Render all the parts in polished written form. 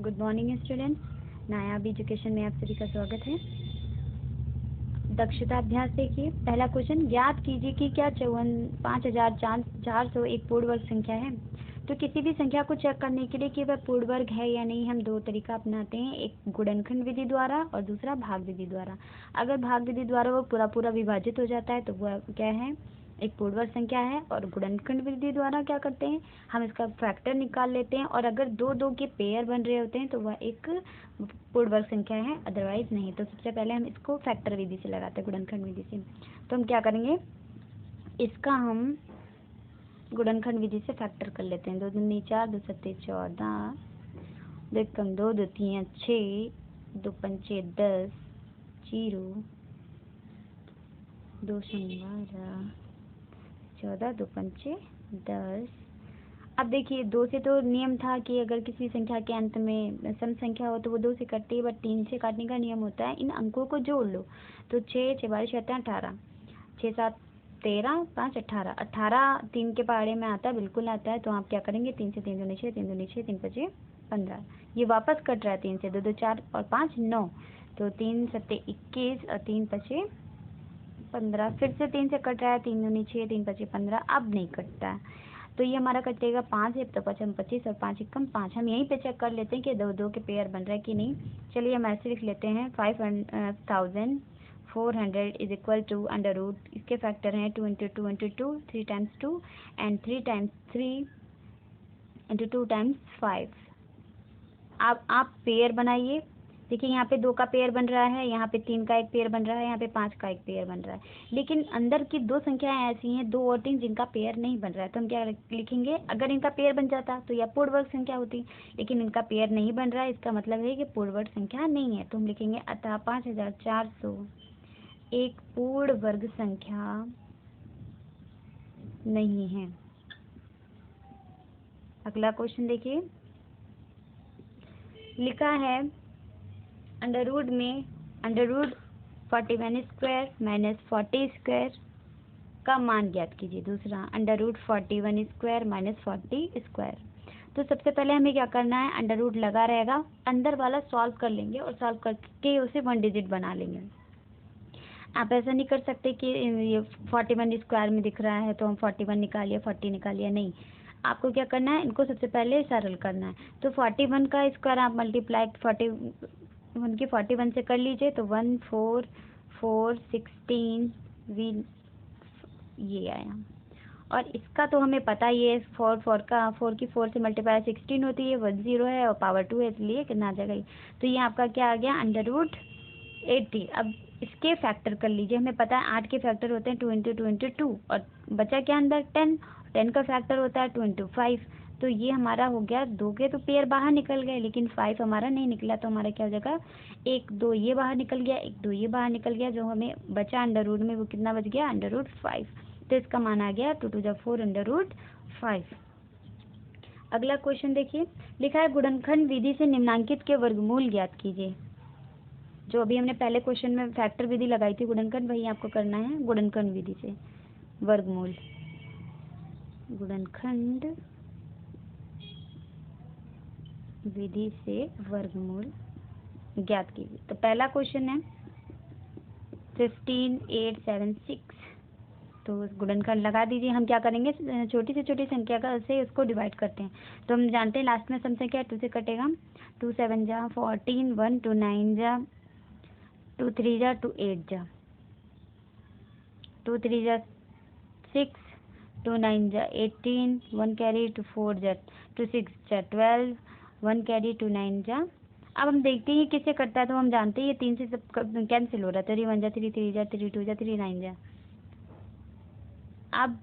Good morning students, नायाब education में आप सभी का स्वागत है। दक्षता अभ्यास देखिए। पहला क्वेश्चन, ज्ञात कीजिए कि क्या 54,400 एक पूर्ण वर्ग संख्या है। तो किसी भी संख्या को चेक करने के लिए कि वह पूर्ण वर्ग है या नहीं, हम दो तरीका अपनाते हैं, एक गुणनखंड विधि द्वारा और दूसरा भाग विधि द्वारा। अगर भाग विधि द्वारा वो पूरा विभाजित हो जाता है तो वह क्या है, एक पूर्ण वर्ग संख्या है। और गुणनखंड विधि द्वारा क्या करते हैं, हम इसका फैक्टर निकाल लेते हैं, और अगर दो दो के पेयर बन रहे होते हैं तो वह एक पूर्ण वर्ग संख्या है, अदरवाइज नहीं। तो सबसे पहले हम इसको फैक्टर विधि से लगाते हैं, गुणनखंड विधि से। तो हम क्या करेंगे, इसका हम गुणनखंड विधि से फैक्टर कर लेते हैं। 2 दूनी 4, 2 सत्ते 14, 2 कम 2, 2 तीन 6, 2 पंचे 10, 0, 2 शून्य 12, 14, 2 पंचे 10। अब देखिए, 2 से तो नियम था कि अगर किसी संख्या के अंत में सम संख्या हो तो वो 2 से कटती है, बट 3 से काटने का नियम होता है। इन अंकों को जोड़ लो तो 6, 6 12 18, 6 7 13, 5 18, 18 3 के पहाड़े में आता है, बिल्कुल आता है। तो आप क्या करेंगे, 3 से 3 दूनी 6, 3 दूनी 6, 3 पचे 15। ये वापस कट रहा है 3 से, 2 2 4 और 5 9, तो 3 सत्ते 21 और 3 पचे 15। फिर से 3 से कट रहा है, 3 दूनी 6, 3 पचे 15, अब नहीं कटता है। तो ये हमारा कटेगा 5 है, तो 5 25 और 5 एकम 5। हम यहीं पे चेक कर लेते हैं कि दो दो के पेयर बन रहा है कि नहीं। चलिए हम ऐसे लिख लेते हैं, 5400 is equal to under root, इसके फैक्टर हैं 2 into 2 into 2, 3 times 2 and 3 times 3 into 2 times 5। अब आप पेयर बनाइए। देखिए, यहाँ पे 2 का पेयर बन रहा है, यहाँ पे 3 का एक पेयर बन रहा है, यहाँ पे 5 का एक पेयर बन रहा है। लेकिन अंदर की 2 संख्याएं ऐसी हैं, 2 और 3, जिनका पेयर नहीं बन रहा है। तो हम क्या लिखेंगे, अगर इनका पेयर बन जाता तो यह पूर्ण वर्ग संख्या होती, लेकिन इनका पेयर नहीं बन रहा है, इसका मतलब है कि पूर्ण वर्ग संख्या नहीं है। तो हम लिखेंगे अतः 5400 एक पूर्ण वर्ग संख्या नहीं है। अगला क्वेश्चन देखिए, लिखा है अंडर रूट में under root 41 square minus 40 square का मान ज्ञात कीजिए। दूसरा, under root 41 square minus 40 square. तो सबसे पहले हमें क्या करना है, अंडर रूट लगा रहेगा, अंदर वाला सॉल्व कर लेंगे और सॉल्व करके उसे 1 डिजिट बना लेंगे। आप ऐसा नहीं कर सकते कि ये 41 स्क्वायर में दिख रहा है तो हम 41 निकालिए, 40 निकालिए, नहीं। आपको क्या करना है, इनको सबसे पहले सरल करना है। तो 41 का स्क्वायर आप मल्टीप्लाई 41 की 41 से कर लीजिए, तो 1 4 4 16 ये आया। और इसका तो हमें पता ही है, 4 4 की 4 से मल्टीप्लाई 16 होती है, 1 0 है और पावर 2 है, इसलिए कितना आ जाएगा। तो ये आपका क्या आ गया, अंडर रूट 80। अब इसके फैक्टर कर लीजिए। हमें पता है 8 के फैक्टर होते हैं 2 इंटू 2 इंटू 2, और बचा क्या अंदर 10, 10 का फैक्टर होता है 2 इंटू 5। तो ये हमारा हो गया, 2 के तो पेयर बाहर निकल गए, लेकिन 5 हमारा नहीं निकला। तो हमारा क्या हो जाएगा, 1 2 ये बाहर निकल गया, 1 2 ये बाहर निकल गया, जो हमें बचा अंडर रूट में वो कितना बच गया, अंडर रूट 5। तो इसका मान आ गया 2 2 जा 4 अंडर रूट 5। अगला क्वेश्चन देखिए, लिखा है गुणनखंड विधि से निम्नांकित के वर्गमूल ज्ञात कीजिए। जो अभी हमने पहले क्वेश्चन में फैक्टर विधि लगाई थी गुणनखंड, वही आपको करना है गुणनखंड विधि से वर्गमूल। गुणनखंड विधि से वर्गमूल ज्ञात कीजिए। तो पहला क्वेश्चन है 15876। तो गुणनखंड लगा दीजिए। हम क्या करेंगे, छोटी से छोटी संख्या का से उसको डिवाइड करते हैं। तो हम जानते हैं लास्ट में सम संख्या 2 से कटेगा, 2 7 जा 14, 1 2 9 जा 2 3 जा 2 8 जा 2 3 जा 6, 2 9 जा 18, 1 कैरी 2 4 जा 2 6 जा 12, 1 कैरी 2 9 जा। अब हम देखते हैं किससे कटता है। तो हम जानते हैं ये 3 से सब कैंसिल हो रहा है, 3 1 जा 3 3 जा 3 2 जा 3 9 जा। अब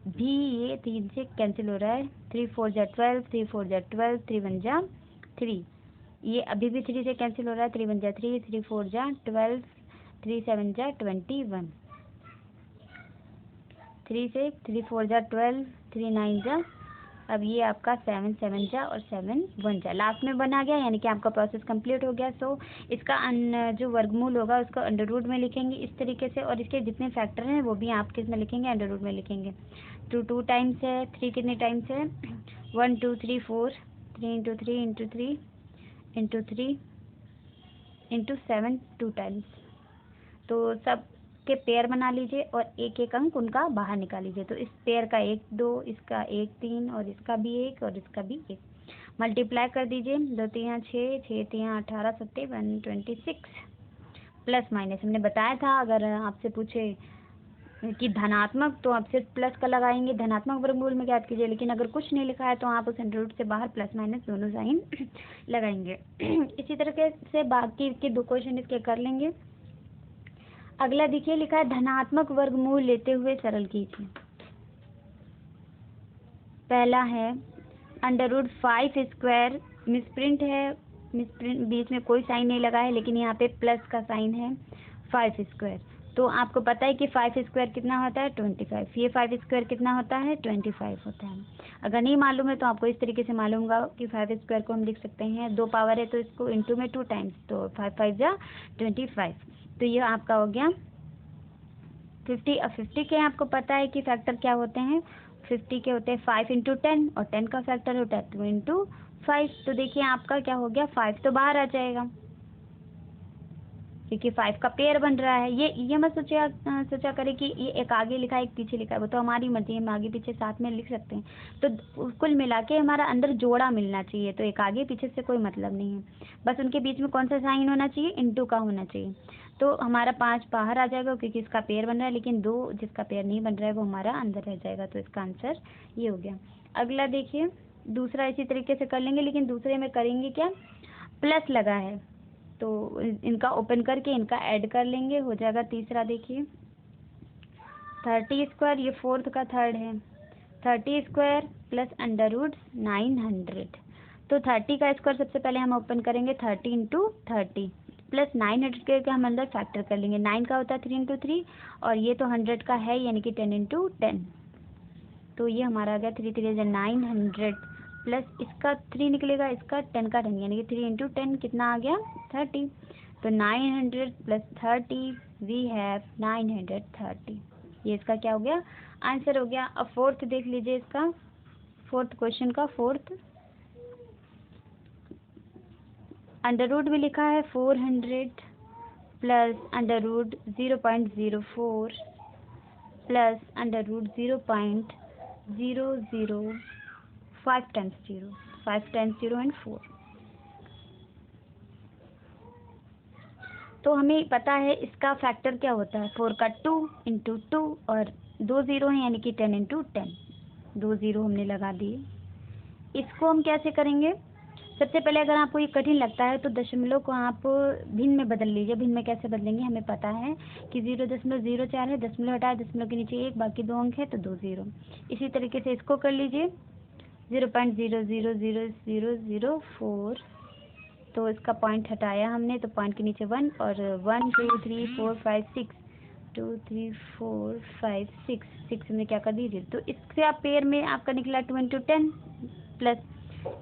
भी ये 3 से कैंसिल हो रहा है, 3 4 जा 12, 3 4 जा 12, 3 1 जा 3। ये अभी भी 3 से कैंसिल हो रहा है, 3 1 जा 3, 3 4 जा 12, 3 7 जा 21, 3 से 3 4 जा 12, 3 9 जा, अब ये आपका 7 7 जा और 7 1 जा, लास्ट में 1 आ गया, यानी कि आपका प्रोसेस कंप्लीट हो गया। सो इसका जो वर्गमूल होगा उसको अंडर रूट में लिखेंगे इस तरीके से, और इसके जितने फैक्टर हैं वो भी आप किस में लिखेंगे, अंडर रूट में लिखेंगे। 2 2 टाइम्स है, 3 कितने टाइम्स है, 1 2 3 4, 3 into 3 into 3 into 3 into 7 2 times. तो सब के पेयर बना लीजिए और एक एक अंक उनका बाहर निकाल लीजिए। तो इस पेयर का 1 2, इसका 1 3 और इसका भी 1 और इसका भी 1। मल्टीप्लाई कर दीजिए, 2 3 6, 6 3 18 7 126 प्लस माइनस हमने बताया था। अगर आपसे पूछे कि धनात्मक तो आप सिर्फ प्लस का लगाएंगे, धनात्मक वर्गमूल में ज्ञात कीजिए। लेकिन अगर कुछ नहीं लिखा है तो आप उस अंडर रूट से बाहर प्लस माइनस दोनों साइन लगाएंगे। इसी तरीके से बाकी के 2 क्वेश्चन इसके कर लेंगे। अगला देखिए लिखा है धनात्मक वर्गमूल लेते हुए सरल कीजिए। पहला है अंडर रूट 5 स्क्वायर, मिसप्रिंट है, मिसप्रिंट बीच में कोई साइन नहीं लगा है लेकिन यहाँ पे प्लस का साइन है 5 स्क्वायर। तो आपको पता है कि 5 स्क्वायर कितना होता है 25। ये 5 स्क्वायर कितना होता है 25 होता है। अगर नहीं मालूम है तो आपको इस तरीके से मालूम होगा कि 5 स्क्वायर को हम लिख सकते हैं, 2 पावर है तो इसको इंटू में 2 टाइम्स, तो 5 5 जा 25। तो ये आपका हो गया 50। अब 50 के आपको पता है कि फैक्टर क्या होते हैं, 50 के होते हैं 5 इंटू 10 और 10 का फैक्टर होता है 2 इंटू 5। तो देखिए आपका क्या हो गया 5 तो बाहर आ जाएगा क्योंकि 5 का पेयर बन रहा है। ये मत सोचा करें कि ये एक आगे लिखा है एक पीछे लिखा है, वो तो हमारी मर्जी है, हम आगे पीछे साथ में लिख सकते हैं। तो कुल मिला के हमारा अंदर जोड़ा मिलना चाहिए। तो एक आगे पीछे से कोई मतलब नहीं है, बस उनके बीच में कौन सा साइन होना चाहिए, इंटू का होना चाहिए। तो हमारा 5 बाहर आ जाएगा क्योंकि इसका पेयर बन रहा है, लेकिन 2 जिसका पेयर नहीं बन रहा है वो हमारा अंदर रह जाएगा। तो इसका आंसर ये हो गया। अगला देखिए दूसरा इसी तरीके से कर लेंगे, लेकिन दूसरे में करेंगे क्या, प्लस लगा है तो इनका ओपन करके इनका ऐड कर लेंगे, हो जाएगा तीसरा। देखिए 30 स्क्वायर, ये 4th का 3rd है, 30 स्क्वायर प्लस अंडर रूट 900। तो 30 का स्क्वायर सबसे पहले हम ओपन करेंगे 30 इंटू 30 प्लस 900 के हम अंदर फैक्टर कर लेंगे। 9 का होता है 3 इंटू 3 और ये तो 100 का है यानी कि 10 इंटू 10। तो ये हमारा आ गया 3 3 900 प्लस इसका 3 निकलेगा, इसका 10 का 10 यानी कि 3 इंटू 10 कितना आ गया 30। तो 900 प्लस 30 वी हैव 930। ये इसका क्या हो गया आंसर हो गया। अब 4th देख लीजिए, इसका 4th क्वेश्चन का 4th अंडर रूट भी लिखा है 400 plus under root 0.04 plus under root 0.005 times 0, 5 times 0 and 4। तो हमें पता है इसका फैक्टर क्या होता है, 4 का 2 इंटू 2 और 2 0 है यानी कि 10 इंटू 10, 2 0 हमने लगा दिए। इसको हम कैसे करेंगे, सबसे पहले अगर आपको ये कठिन लगता है तो दशमलव को आप भिन्न में बदल लीजिए। भिन्न में कैसे बदलेंगे, हमें पता है कि 0.04 है, दशमलव हटाए, दशमलव के नीचे 1, बाकी 2 अंक है तो 2 0। इसी तरीके से इसको कर लीजिए 0.0000004। तो इसका पॉइंट हटाया हमने तो पॉइंट के नीचे 1 और 1 2 3 4 5 6 2 3 4 5 6 हमने क्या कर दी 0। तो इससे आप पेयर में आपका निकला 2 इंटू 10 प्लस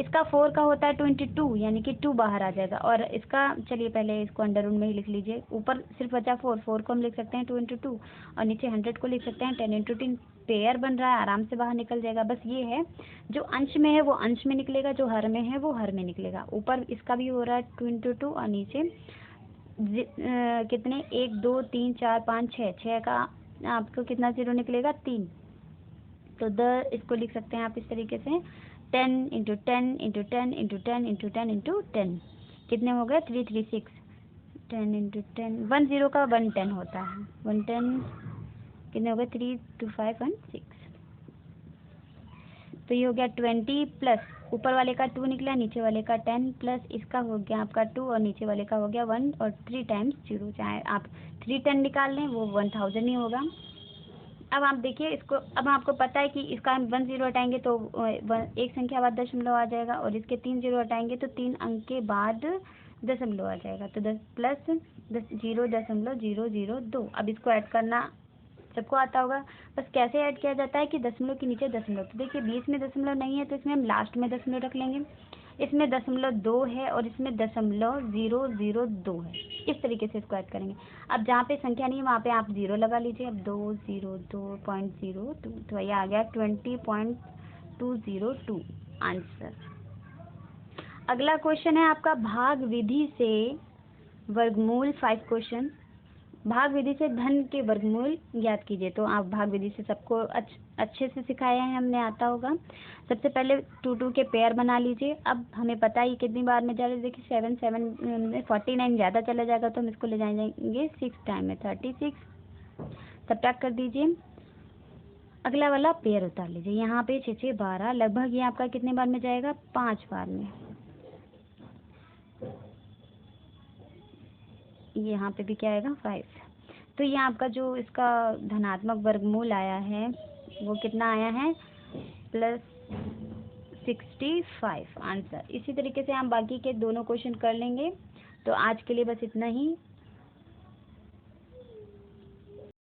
इसका 4 का होता है 22 यानी कि 2 बाहर आ जाएगा। और इसका चलिए पहले इसको अंडर रूट में ही लिख लीजिए, ऊपर सिर्फ बचा 4 को हम लिख सकते हैं 2 इंटू 2 और नीचे 100 को लिख सकते हैं 10 इंटू 10। पेयर बन रहा है, आराम से बाहर निकल जाएगा। बस ये है जो अंश में है वो अंश में निकलेगा, जो हर में है वो हर में निकलेगा। ऊपर इसका भी हो रहा है 2 इंटू 2 और नीचे कितने 1 2 3 4 5 6 का आपको कितना 0 निकलेगा 3। तो इसको लिख सकते हैं आप इस तरीके से 10 into 10 into 10 into 10 into 10 into 10 कितने हो गए 336। 10 इंटू 10 1 0 का 110 होता है, 110 कितने हो गए 3 2 5 1 6। तो ये हो गया 20 प्लस ऊपर वाले का 2 निकला, नीचे वाले का 10 प्लस इसका हो गया आपका 2 और नीचे वाले का हो गया 1 और 3 टाइम्स 0, चाहे आप 310 निकाल लें वो 1000 ही होगा। अब आप देखिए इसको, अब आपको पता है कि इसका 1 0 हटाएंगे तो एक संख्या बाद दशमलव आ जाएगा और इसके 3 0 हटाएंगे तो 3 अंक के बाद दशमलव आ जाएगा। तो 10 प्लस 0.002। अब इसको ऐड करना सबको आता होगा, बस कैसे ऐड किया जाता है कि दशमलव के नीचे दशमलव। तो देखिए 20 में दशमलव नहीं है तो इसमें हम लास्ट में दशमलव रख लेंगे। इसमें 0.2 है और इसमें 0.002 है। इस तरीके से इसको ऐड करेंगे। अब जहाँ पे संख्या नहीं है वहाँ पे आप 0 लगा लीजिए। अब 202.02 तो ये आ गया 20.202 आंसर। अगला क्वेश्चन है आपका भाग विधि से वर्गमूल 5 क्वेश्चन। भाग विधि से धन के वर्गमूल ज्ञात कीजिए। तो आप भाग विधि से सबको अच्छे से सिखाया है हमने, आता होगा। सबसे पहले 2 2 के पेयर बना लीजिए। अब हमें पता है कितनी बार में जा रहे हैं, देखिए 7 7 में 49 ज़्यादा चला जाएगा तो हम इसको ले जाएंगे 6 टाइम में 36। सब्ट्रैक्ट कर दीजिए। अगला वाला पेयर उतार लीजिए। यहाँ पे 6 6 12, लगभग ये आपका कितने बार में जाएगा, 5 बार में। यहाँ पे भी क्या आएगा, 5। तो ये आपका जो इसका धनात्मक वर्गमूल आया है वो कितना आया है, +65 आंसर। इसी तरीके से हम बाकी के दोनों क्वेश्चन कर लेंगे। तो आज के लिए बस इतना ही।